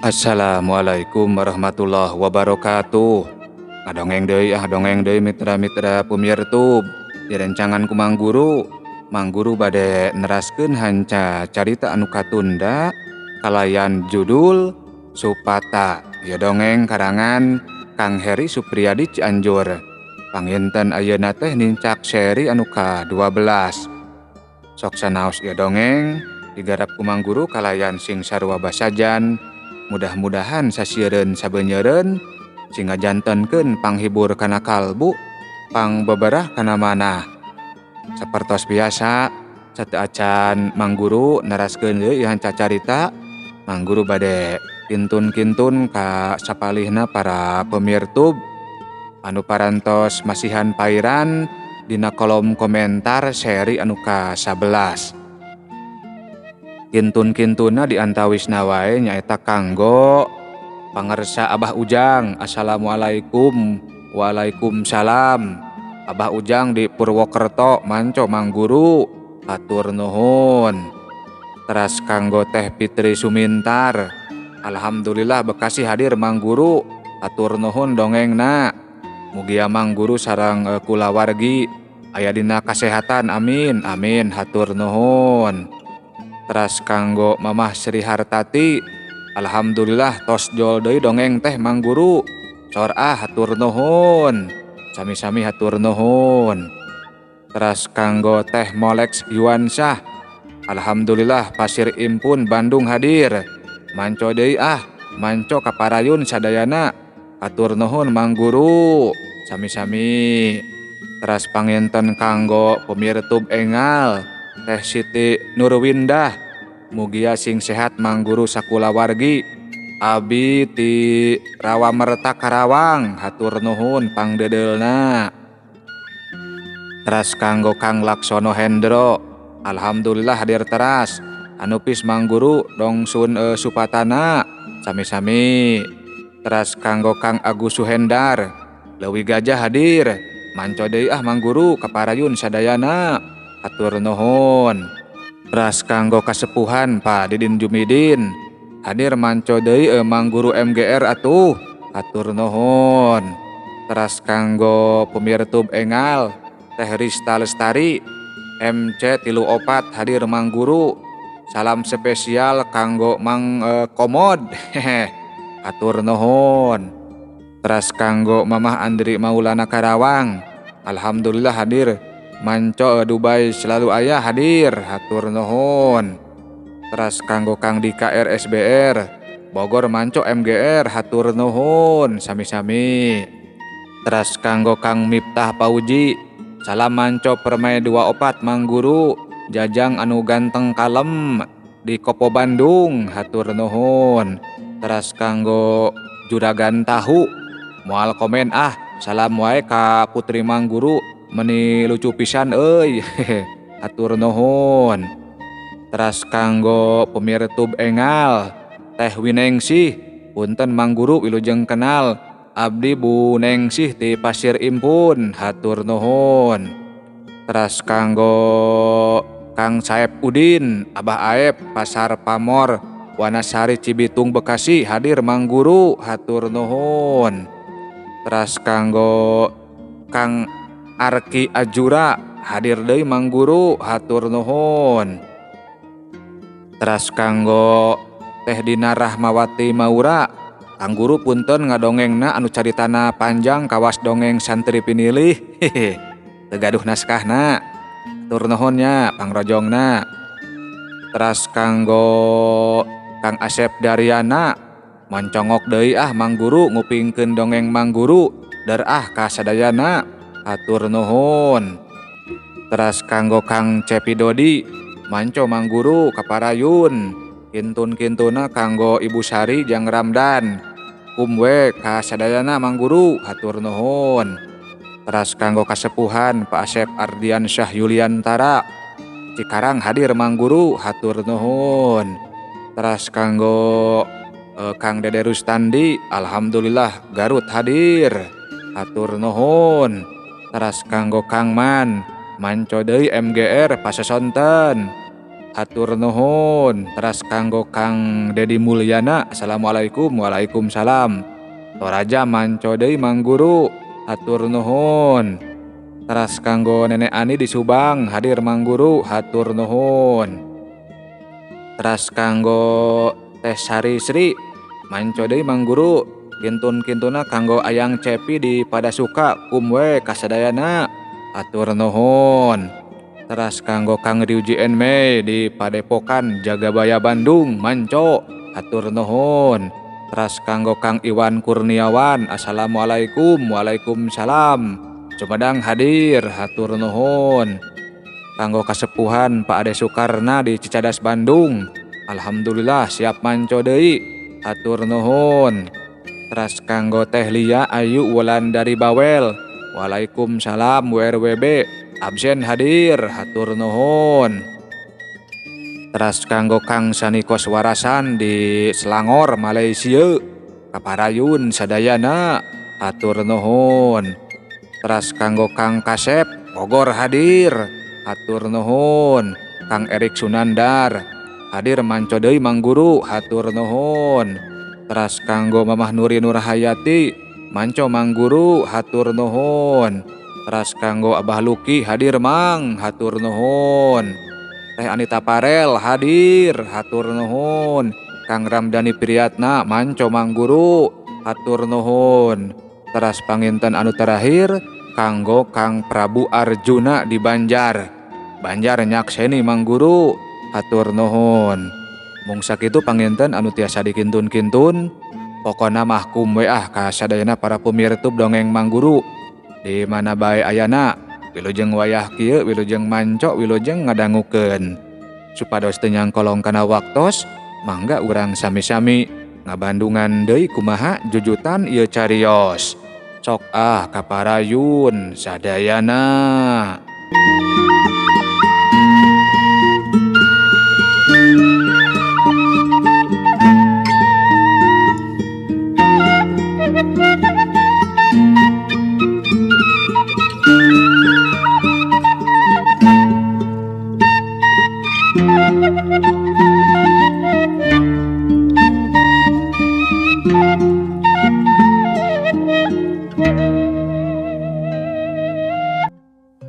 Assalamualaikum warahmatullahi wabarakatuh. Dongeng deui mitra-mitra pumirtub. Direncangan ku Mang Guru. Mang Guru bade neraskeun hanca carita anu katunda kalayan judul Supata. Ya dongeng karangan Kang Heri Supriyadi Cianjur. Panginten ayeuna teh nincak seri anu ka-12. Sok sanaos ya dongeng digarap ku Mang Guru kalayan sing sarua basajan. Mudah-mudahan sasiereun sabeunyereun sing ngajantenkeun panghibur kana kalbu, pangbeberah kana manah. Sapertos biasa, sateu acan Mang Guru naraskeun deui hanca carita, Mang Guru bade kintun-kintun ka sapalihna para pemirtub anu parantos masihan pairan dina kolom komentar seri anu ka-11. Kintun-kintuna diantawisna wae nyaeta kanggo pangersa Abah Ujang. Assalamualaikum. Waalaikumsalam. Abah Ujang di Purwokerto manco Mang Guru. Hatur nuhun. Teras kanggo Teh Fitri Sumintar. Alhamdulillah Bekasi hadir Mang Guru. Hatur nuhun dongengna. Mugia Mang Guru sareng kulawargi aya dina kasehatan. Amin. Amin. Hatur nuhun. Teras kanggo Mamah Sri Hartati. Alhamdulillah tos jol deui dongeng teh Mang Guru. Sor hatur nuhun. Sami-sami hatur nuhun. Teras kanggo Teh Molex Yuansyah. Alhamdulillah Pasir Impun Bandung hadir. Manco deui manco kaparayun sadayana. Hatur nuhun Mang Guru. Sami-sami. Teras panginten kanggo pemirtub engal Teh Siti Nurwindah. Mugia sing sehat Mang Guru sakulawargi. Abi ti Rawamerta Karawang. Hatur nuhun pangdedelna. Teras kanggo Kang Laksono Hendro. Alhamdulillah hadir teras. Anupis Mang Guru dongsun supatana. Sami-sami. Teras kanggo Kang Agus Suhendar. Leuwi Gajah hadir. Manco deui Mang Guru kaparayun sadayana. Hatur nuhun. Teras kanggo kasepuhan Pak Didin Jumidin. Hadir manco deui Mang Guru MGR atuh. Hatur nuhun. Teras kanggo pemirtub engal Teh Rista Lestari MC 34 hadir Mang Guru. Salam spesial kanggo Mang Komod. Hatur nuhun. Teras kanggo Mamah Andri Maulana Karawang. Alhamdulillah hadir. Manco Dubai selalu ayah hadir. Hatur nuhun. Teras kanggo Kang Dika RSBR Bogor manco MGR. Hatur nuhun. Sami-sami. Teras kanggo Kang Miftah Pauji. Salam manco Permai 24 Mang Guru. Jajang anu ganteng kalem di Kopo Bandung. Hatur nuhun. Teras kanggo Juragan Tahu. Moal komen salam wae ka Putri Mang Guru. Meni lucu pisan euy. Hatur nuhun. Teras kanggo pemirtub engal Teh Winengsih. Punten Mang Guru wilujeng kenal. Abdi Bu Nengsih ti Pasir Impun. Hatur nuhun. Teras kanggo Kang Saep Udin. Abah Aep Pasar Pamor Wanasari Cibitung Bekasi hadir Mang Guru. Hatur nuhun. Teras kanggo Kang Arki Ajura hadir deui Mang Guru. Hatur nuhun. Teras kanggo Teh Dina Rahmawati Maura. Kang Guru punten ngadongengna anu caritana panjang kawas dongeng santri pinilih. Tegaduh naskahna. Hatur nuhun nya pangrojongna. Teras kanggo Kang Asep Daryana. Moncongok deui Mang Guru ngupingkeun dongeng Mang Guru. Dar ka sadayana. Hatur nuhun. Teras kanggo Kang Cepi Dodi. Manco Mang Guru kaparayun. Kintun-kintuna kanggo Ibu Sari Jang Ramdan. Kumwe ka sadayana Mang Guru. Hatur nuhun. Teras kanggo kasepuhan Pak Asep Ardiansyah Yuliantara Cikarang hadir Mang Guru. Hatur nuhun. Teras kanggo Kang Dede Rustandi. Alhamdulillah Garut hadir. Hatur nuhun. Teras kanggo Kang Man. Manco deui MGR Pasesonten. hatur nuhun. Teras kanggo Kang Dedi Mulyana, assalamualaikum. Waalaikumsalam. Toraja manco deui Mang Guru, hatur nuhun. Teras kanggo Nenek Ani di Subang, hadir Mang Guru, hatur nuhun. Teras kanggo Teh Sari Sri, manco deui Mang Guru, kintun-kintuna kanggo Ayang Cepi di Padasuka, kumwe kasadayana, hatur nuhun. Teras kanggo Kang Ryuji Enmei di Padepokan Jagabaya Bandung, manco, hatur nuhun. Teras kanggo Kang Iwan Kurniawan, assalamualaikum. Waalaikumsalam. Sumedang hadir, hatur nuhun. Kanggo kasepuhan Pak Ade Sukarna di Cicadas Bandung, alhamdulillah siap manco deui, hatur nuhun. Teras kanggo Teh Lia Ayu Wulandari Bawel, waalaikumsalam WRWB, absen hadir, hatur nuhun. Teras kanggo Kang Sanikos Warasan di Selangor, Malaysia, kaparayun sadayana, hatur nuhun. Teras kanggo Kang Kasep Bogor hadir, hatur nuhun. Kang Erik Sunandar hadir manco deui Mang Guru, hatur nuhun. Teras kanggo Mamah Nuri Nurhayati manco Mang Guru, hatur nuhun. Teras kanggo Abah Luki hadir Mang, hatur nuhun. Teh Anita Parel hadir, hatur nuhun. Kang Ramdhani Priyatna manco Mang Guru, hatur nuhun. Teras panginten anu terakhir kanggo Kang Prabu Arjuna di Banjar nyakseni Mang Guru, hatur nuhun. Mung sakitu panginten anu tiasa dikintun-kintun, pokona mah kumwe kasadayana para pemirtub dongeng Mang Guru di mana bae ayana, wilujeng wayah kieu, wilujeng manco, wilujeng ngadangukeun. Supados teu nyangkolong kana waktos, mangga urang sami-sami ngabandungan deui kumaha jujutan ieu carios. Sok kaparayun sadayana.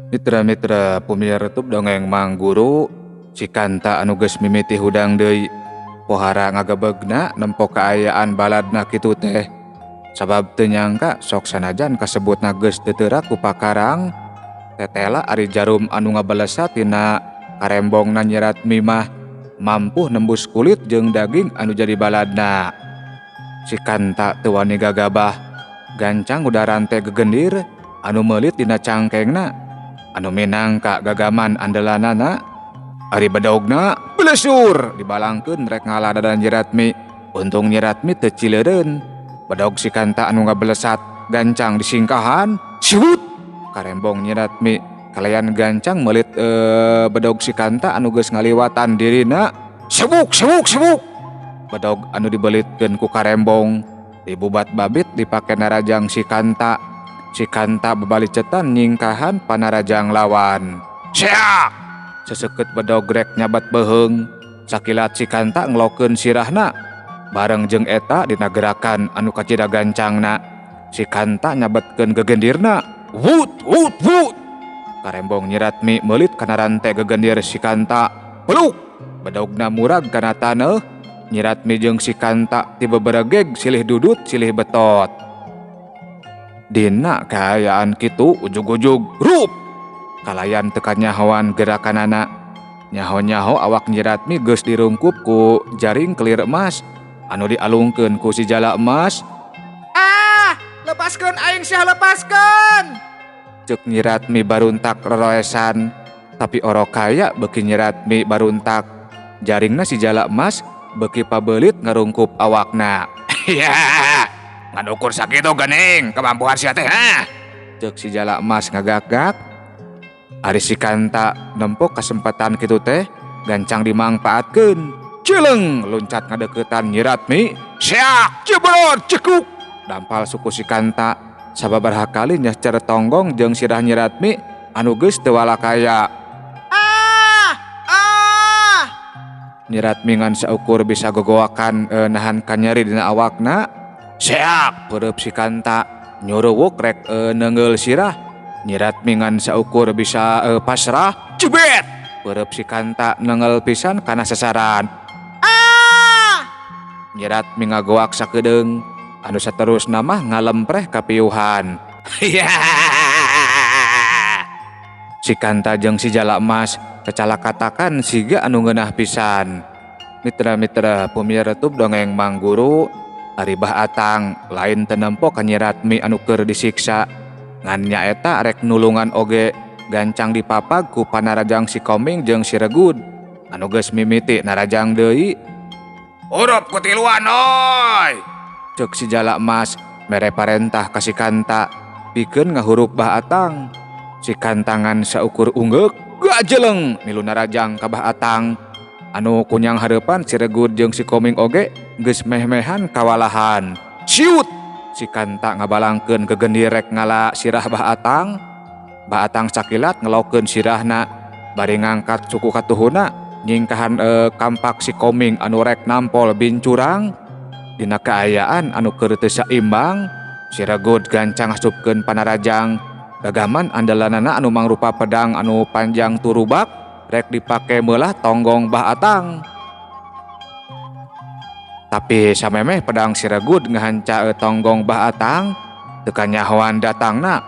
Mitra-mitra pemirtub dongeng Mang Guru, cikanta anu geus mimiti hudang deui pohara ngagabeugna nempo kaayaan baladna kitu teh. Sabab teu nyangka sok sanajan kasebutna geus teu teurak ku pakarang, tetela ari jarum anu ngabalesa tina karembongna nyerat mimah mampu nembus kulit jeung daging anu jadi baladna. Cikanta teu wani gagabah, gancang udaran teh gegendir anu meulit dina cangkengna. Anu minangka gagaman andalanana ari bedogna belesur dibalangkeun rek ngaladadan nyeratmi. Untung nyeratmi teu cileureun. Bedog si kanta anu ngabelesat gancang disingkahan, siwut karembong nyeratmi kalayan gancang meulit bedog si kanta anu geus ngaliwatan dirina, sebuk. Bedog anu dibelitkeun ku karembong dibubat babit dipake narajang si kanta. Si kanta babalicetan nyingkahan panarajang lawan. Seak! Seseket bedog rek nyabat beheung. Sakilat si kanta nglokeun sirahna. Bareng jeung eta dina gerakan anu kacida gancangna, si kanta nyabetkeun gegendirna. Wut! Karembong nyeratmi meulit kana rante gegendir si kanta. Peluk! Bedogna murag kana taneuh. Nyeratmi jeung si kanta ti beberegeg silih dudut silih betot. Dina kaayaan kitu ujug-ujug rup kalayan tekan nyahoan gerakanana. Nyaho-nyaho awak nyeratmi geus dirungkup ku jaring kelir emas anu dialungkeun ku si jala emas. Lepaskeun aing sia, lepaskeun, ceuk nyeratmi baruntak roroesan. Tapi orokaya beuki nyeratmi baruntak, jaringna si jala emas beuki pabelit ngarungkup awakna. Ngadukur sakitu geuning kemampuan sia teh, ceuk si jala emas ngagak-gak. Ari si kanta nempo kesempatan kitu teh gancang dimangpaatkeun. Cileng loncat ngadeuketan nyeratmi. Seak jebrot cekuk. Dampal suku si kanta sababaraha kali nya caretonggong jeung sirah nyeratmi anu geus teu walakaya. Nyerat mingan saukur bisa gogoakan nahan kanyeri dina awakna. Seak pereup si Kanta nyuruwuk rek nengeul sirah. Nyerat mingan saukur bisa pasrah. Jebet pereup si Kanta nengeul pisan kana sasaran. Nyerat mingagoak sakedeung anu saterusna mah ngalempreh ka piuhan. Si Kanta jeung si Jalakmas kecalakatakan siga anu ngeunah pisan. Mitra-mitra pamiyar YouTube dongeng Mang Guru, ari Bah Atang lain teu nempo ka Nyerat Mi anu keur disiksa. Ngan nyaeta rek nulungan oge gancang dipapag ku panarajang si Koming jeung si Regud anu geus mimiti narajang deui. Urup kutiluan oi, cek si Jalakmas mere parentah ka si Kanta pikeun ngahurup Bah Atang. Si Kantangan saukur ungeuk gajeleng milu narajang ka Bah Atang. Anu kunyang hareupan si Regud jeung si Koming oge geus meh-mehan kawalahan. Siut si Kanta ngabalangkeun gegendir rek ngala sirah Bah Atang. Bah Atang sakilat ngelokeun sirahna bari ngangkat suku katuhuna nyingkahan kampak si Koming anu rek nampol bincurang. Dina kaayaan anu keur teu saimbang, si Regud gancang asupkeun panarajang gagaman andalanana anu mangrupa pedang anu panjang turubak rek dipake meulah tonggong Bah Atang. Tapi samemeh pedang si Regud ngahanca tonggong Bah Atang teu kanyahoan datangna.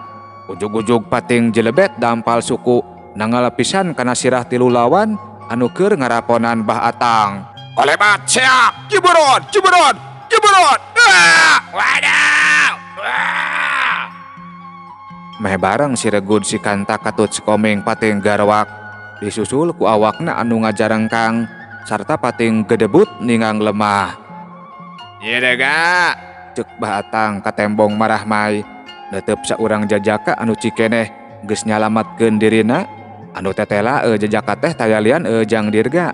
Ujug-ujug pating jelebet dampal suku nangal pisan kana sirah tilu lawan anu keur ngaraponan Bah Atang. Olebat siap, ciburon, ciburon, ciburon. Waduh. Meh bareng si Regud si Kanta katut si Koming pating garwak disusul ku awakna anu ngajarengkang sarta pating gedebut ningang lemah. Ieu dega, cek Bah Atang ka tembong marah mai. Netep saurang jajaka anu cikeneh geus nyalamatkeun dirina. Anu tetela jejaka teh tayalian Jang Dirga.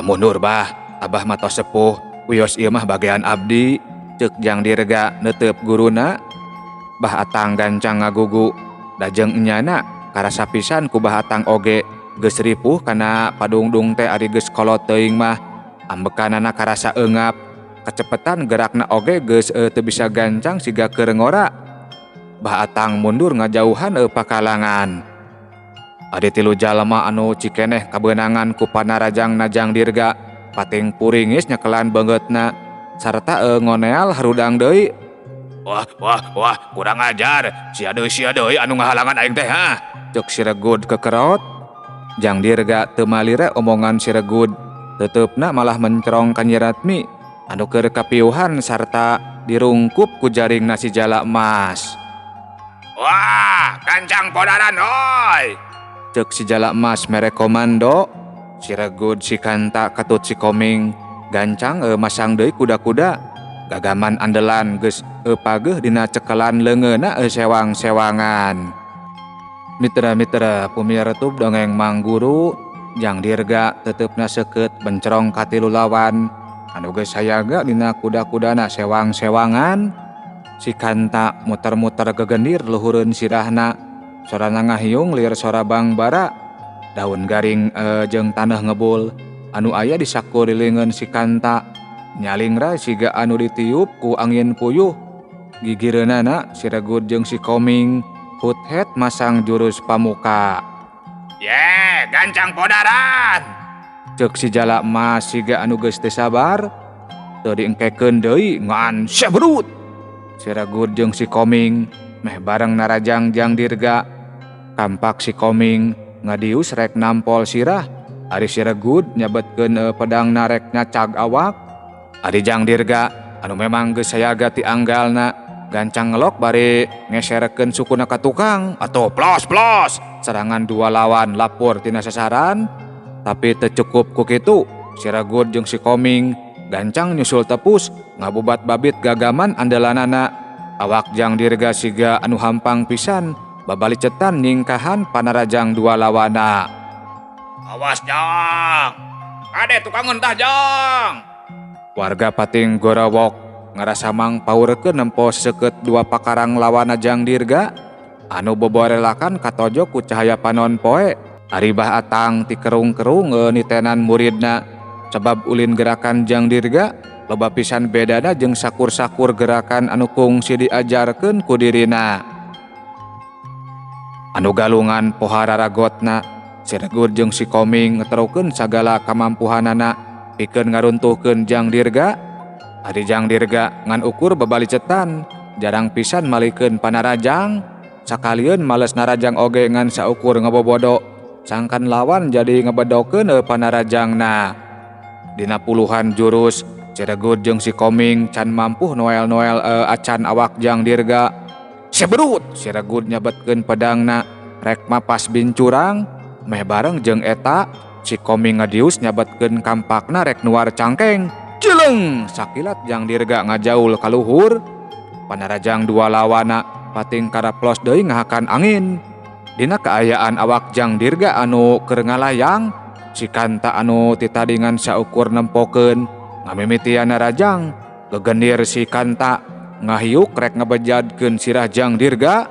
Mundur bah, abah mah tos sepuh, wios ieu mah bagean abdi, ceuk Jang Dirga neuteup guruna. Bah Atang gancang ngagugu, dajeng enyana karasa pisan ku Bah Atang oge geus ripuh kana padungdung teh ari geus kolot teuing mah. Ambekanana karasa eungap, kecepetan gerakna oge geus teu bisa gancang siga keur ngora. Bah Atang mundur ngajauhan pakalangan. Adi tilu jalma anu cikeneh kabeunangan ku panarajang Jang Dirga pating puringis nyekelan beungeutna sarta ngoneal harudang deui. Wah, kurang ajar. Sia deui anu ngahalangan aing teh ha. Cek si Regud kekerot. Jang Dirga teu malire omongan si Regud, teteupna malah mencerong ka Nyerat Mi anu keur kapiuhan sarta dirungkup ku jaringna si Jalakmas. Wah, kancang podaran oi, cek si Jalakmas mere komando. Si Regud si Kanta katut si Koming gancang masang deui kuda-kuda. Gagaman andelan geus pageuh dina cekelan leungeuna sewang-sewangan. Mitra-mitra pamiyar YouTube dongeng Mang Guru, Jang Dirga teteupna seukeut bencerong ka tilu lawan anu geus sayaga dina kuda-kudana sewang-sewangan. Si Kanta muter-muter gegendir luhureun sirahna, sorana ngahiung lir sora bangbara. Daun garing jeung taneuh ngebul anu aya di sakurilingeun si Kanta nyalingra siga anu ditiup ku angin puyuh. Gigireunana si Regud jeung si Koming hut-het masang jurus pamuka. Ye, gancang podaran, cek si Jalakmas siga anu geus teu sabar. Teu diengkekeun deui ngan sabrut. Si Regud jeung si Koming meh bareng narajang Jang Dirga. Kampak si Koming ngadius rek nampol sirah. Ari si Regud nyabetkeun pedang narek nyacag awak. Ari Jang Dirga anu memang geus sayaga ti anggalna gancang ngelok bari ngeserekeun sukuna ka tukang atuh plos serangan dua lawan lapor tina sasaran. Tapi teu cukup ku kitu, si Regud jeung si Koming gancang nyusul tepus ngabubat babit gagaman andalanana. Awak Jang Dirga siga anu hampang pisan babalicetan nyingkahan panarajang dua lawana. Awas Jang, ade tukang entah Jang. Warga pating gorowok ngarasa mang paurekeun nempo seukeut dua pakarang lawana Jang Dirga anu boborelakan katojo ku cahaya panon poe. Ari Bah Atang ti kerung-kerung nitenan muridna Sabab ulin gerakan Jang Dirga loba pisan bedana jeung sakur-sakur gerakan anu kungsi diajarkeun ku dirina. Anu galungan pohara ragotna, Ciregur jeung si Koming ngeterukeun sagala kamampuhanana pikeun ngaruntuhkeun Jang Dirga. Ari Jang Dirga ngan ukur babalicetan, jarang pisan malikeun panarajang, sakalian males narajang oge ngan saukur ngebobodo, sangkan lawan jadi ngebedokeun panarajangna. Dina puluhan jurus, Ciregur jeung si Koming can mampu noel-noel acan awak Jang Dirga. Seberut, Ciregur nyabetkeun pedangna, rek mapas bincurang, meh bareng jeung eta, si Koming ngadius nyabetkeun kampakna rek nuar cangkeng. Jeleng, sakilat Jang Dirga ngajaul ka luhur. Panarajang dua lawana pating karaplos deui ngahakan angin. Dina kaayaan awak Jang Dirga anu keur ngalayang, si Kanta anu titadingan saukur nempokeun ngamimitian narajang. Gegendir si Kanta ngahiuk rek ngabejadkeun sirah Jang Dirga.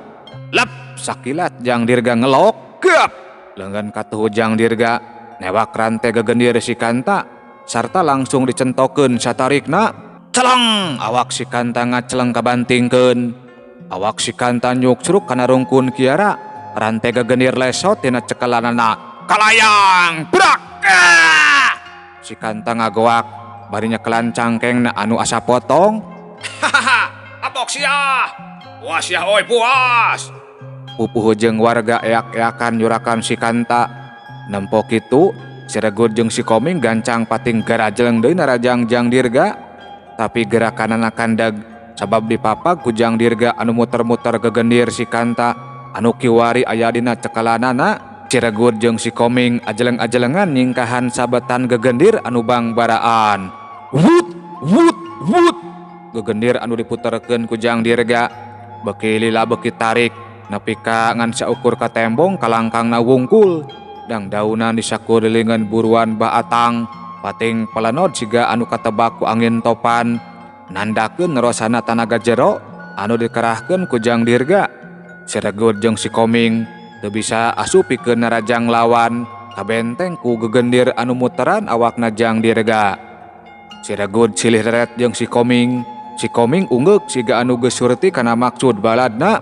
Lep, sakilat Jang Dirga ngelok. Gep, leungeun katuhu Jang Dirga newak rante gegendir si Kanta sarta langsung dicentokeun satarikna. Celeng, awak si Kanta ngaceleng kabantingkeun. Awak si Kanta nyuksruk kana rungkun kiara, rante gegendir lesot tina cekelanana. Kalayang, brak! Si Kanta ngagoak, bari nyekelan cangkengna anu asa potong. Hahaha, abok sia! Puas ya oi, puas! Pupuh jeung warga eak-eakan nyurakan si Kanta. Nempo kitu, Ciregur jeung si Koming gancang pating garajeleng deui narajang Jang Dirga. Tapi gerakanana kandag sabab dipapag ku Jang Dirga anu muter-muter gegendir si Kanta anu kiwari aya dina cekelanana. Ciregur jeung si Koming ajeleng-ajelengan nyingkahan sabetan gegendir anu bangbaraan. Wut wut wut, gegendir anu diputerkeun ku Jang Dirga beuki lila beuki tarik nepi ka ngan saukur ka tembong kalangkangna wungkul. Dang daunan disakurilingan buruan baatang pating pelenod siga anu katebak ku angin topan nandakeun nerosana tanaga jero anu dikerahkeun ku Jang Dirga. Ciregur jeung si Koming teu bisa asupikeun narajang lawan kabenteng ku gegendir anu muteran awakna Jang Dirga. Ciregur silih deret jeung si Koming unggeuk siga anu geus surti kana maksud baladna.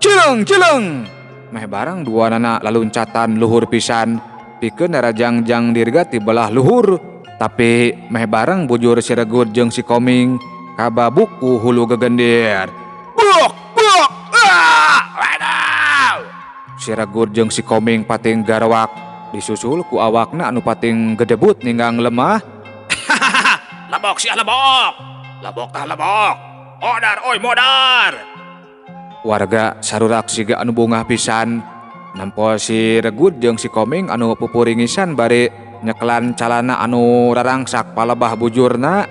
Cileng cileng, meh barang duanana laluncatan luhur pisan pikeun narajang Jang Dirga ti belah luhur. Tapi meh bareng bujur Ciregur jeung si Koming kababuk ku hulu gegendir. Buk buk, wadaw! Ciregur jeung si Koming pating garwak disusul ku awakna anu pating gedebut ninggang lemah. Labok sia labok, labok tah labok, modar oi modar. Warga sarurak siga anu bungah pisan. Nampo si Regur jeung si Koming anu pupuringisan bari nyekelan calana anu rarangsak palebah bujurna.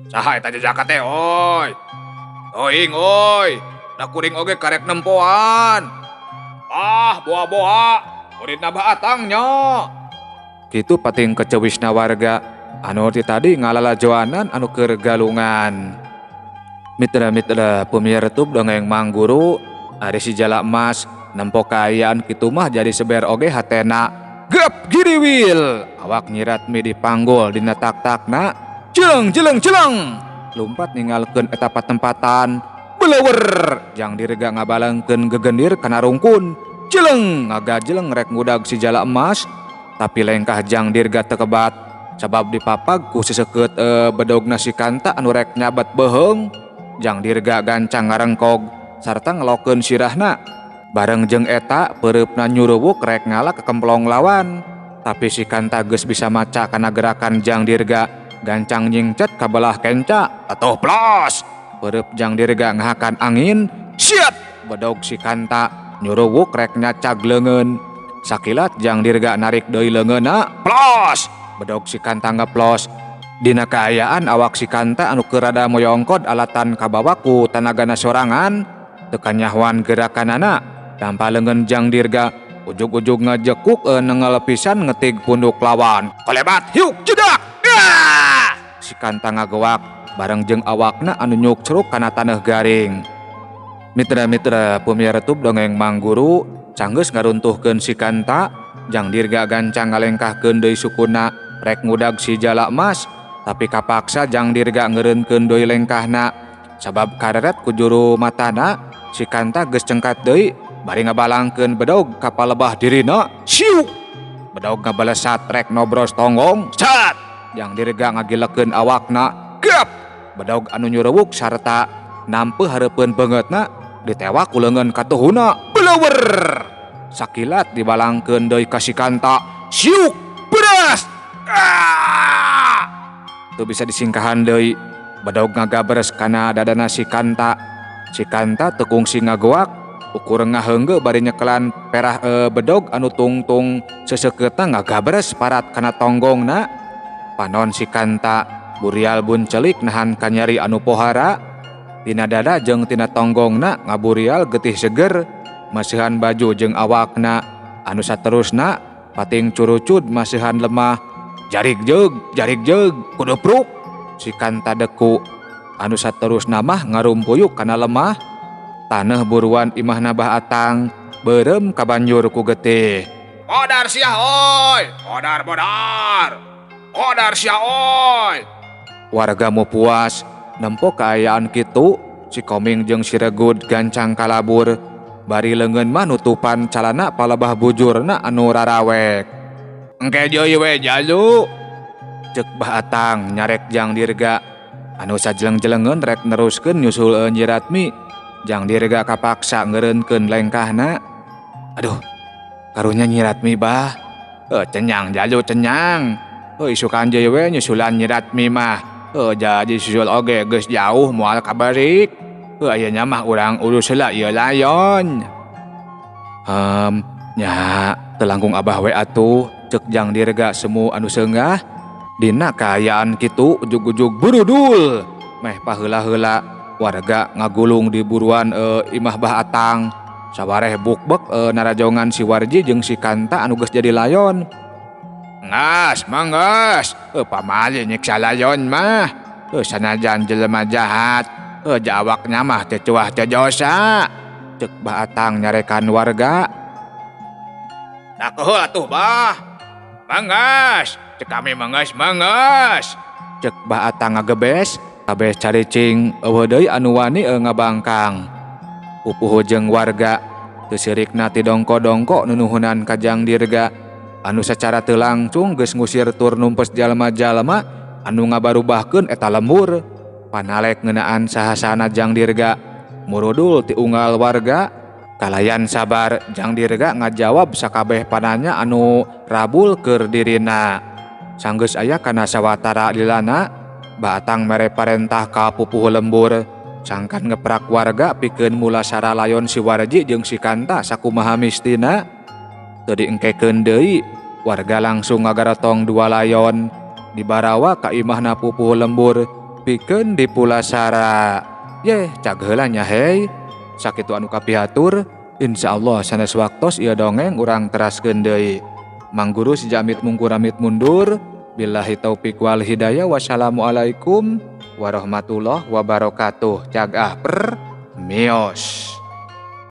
Saha eta jejaka teh oi? Oing oi, da kuring oge karek nempoan. Ah, boa-boa, muridna baatangnya. Kitu pating kecewisna warga anu ti tadi ngalalajoanan anu keur galungan. Mitra-mitra pemirsa YouTube dongeng Mang Guru, ari si Jala Emas nempo kaayaan kitu mah jadi seber oge hatena. Gep giriwil, awak nyirat mi dipanggul dina tak-takna. Jeleng jeleng jeleng, lumpat ninggalkeun eta patempatan. Beleuwer, Jang Dirga ngabalengkeun gegendir kana rungkun. Jeleng ngagajeleng rek ngudag si Jala Emas, tapi lengkah Jang Dirga teu kebat sabab dipapag ku siseukeut bedogna si Kanta anu rek nyabat beheung. Jang Dirga gancang ngarengkog sarta ngelokeun sirahna. Bareng jeung eta peureupna nyuruwuk rek ngalah ke kemplong lawan. Tapi si Kanta geus bisa maca kana gerakan Jang Dirga, gancang nyingcet ka belah kenca. Atuh plos, peureub Jang Dirga ngahakan angin. Siat, bedog si Kanta nyuruwuk rek nyacag leungeun. Sakilat Jang Dirga narik deui leungeunna. Plos, bedog si Kanta ngeplos. Dina kaayaan awak si Kanta anu keur rada moyongkod alatan kabawa ku tanagana sorangan teu kanyahoan gerakanana. Tanpa leungeun Jang Dirga ujug-ujug ngajekuk neungel pisan ngetig punduk lawan. Kolebat hiuk jedak. Si Kanta ngagoak bareng jeung awakna anu nyuksruk kana taneuh garing. Mitra-mitra pemirsa YouTube dongeng Mang Guru canggeus ngaruntuhkeun si Kanta Jang Dirga gancang ngalengkahkeun deui sukuna rek ngudag si jala emas, tapi kapaksa Jang Dirga ngeureunkeun deui lengkahna sabab kareret ku juru matana. Si Kanta geus cengkat deui bari ngabalangkeun bedog ka palebah dirina. Siuk! Bedog ngabalesat rek nobros tonggong. Sat! Jang Dirga ngagilekeun awakna. Gep! Bedog anu nyurewuk sarta nampeuh hareupeun beungeutna ditewak ku leungeun katuhuna. Beleuwer! Sakilat dibalangkeun deui ka si Kanta. Siuk! Beras! Teu bisa disingkahan deui. Bedog ngagabres kana dadana si Kanta. Si Kanta teu kungsi ngagoak, ukur ngaheungge bari nyekelan perah bedog anu tungtung seseukeutna ngagabres parat kana tonggongna. Panon si Kanta burial buncelik nahan kanyari anu pohara. Tina dada jeung tina tonggongna ngaburial getih seger. Masihan baju jeung awakna. Anu saterusna pating curucud masihan lemah. Jarig jeug kudupruk. Si Kanta deku. Anu saterusna mah ngarumpuyuk kana lemah. Taneuh buruan imahna Bahatang beureum ka banjur ku getih. Bodar sia oi, bodar sia oi. Warga mu puas nempo kaayaan kitu. Si Koming jeung si Regud gancang kalabur. Bari leungeun mah nutupan calana palebah bujurna anu rarawek. Engke deui we jalu. Ceuk Bahatang nyarek Jang Dirga. Anu sajeleng-jelengeun rek neruskeun nyusul Nyiratmi. Jang Dirga kapaksa ngeureunkeun lengkahna. Aduh, karunya Nyiratmi bah. Cenyang jalu cenyang. Isukan deui we nyusulan Nyiratmi mah. Jadi susul oge geus jauh moal kabarik. Aya nya mah urang urus heula ieu layon. Nya teu langkung abah we atuh, ceuk Jang Dirga semu anu seunggah. Dina kaayaan kitu ujug-ujug burudul. Meh paheula-heula warga ngagulung di buruan imah Bahatang. Sawareh bukbek narajongan si Warji jeung si Kanta anu geus jadi layon. Ngas, manggas. Pamali nyiksa layon mah. Sanajan jelema jahat. Jawaknya mah teu cuah teu dosa. Ceuk Bahatang nyarekan warga. Da keheul atuh bah. Manggas, cek kami manggas. Ceuk Bahatang ngagebes, kabeh caricing eueuh deui anu wani ngabangkang. Pupuh jeung warga teu sirikna ti dongko-dongko nunuhunan ka Jang Dirga. Anu sacara teu langsung geus ngusir tur numpes jalma-jalma anu ngabarubahkeun eta lembur. Panalek ngeunaan sahasana Jang Dirga murudul ti unggal warga. Kalayan sabar Jang Dirga ngajawab sakabeh pananya anu rabul keur dirina. Sanggeus aya kana sawatara lilana, Bahatang mere parentah ka pupuh lembur. Sangkan ngeprak warga pikeun mulasara layon si Warji jeung si Kanta sakumaha mistina. Teu diengkekeun deui, warga langsung ngagarotong dua layon dibarawa ka imahna pupuh lembur. Pikeun dipulasara. Yeh, cag heula nya hei. Sakitu anu kapihatur, insyaallah sanes waktos ieu dongeng urang teraskeun deui. Mang Guru sijamit mungkuramit mundur. Billahi taufik wal hidayah. Wassalamualaikum warahmatullahi wabarakatuh. Cagah per mios.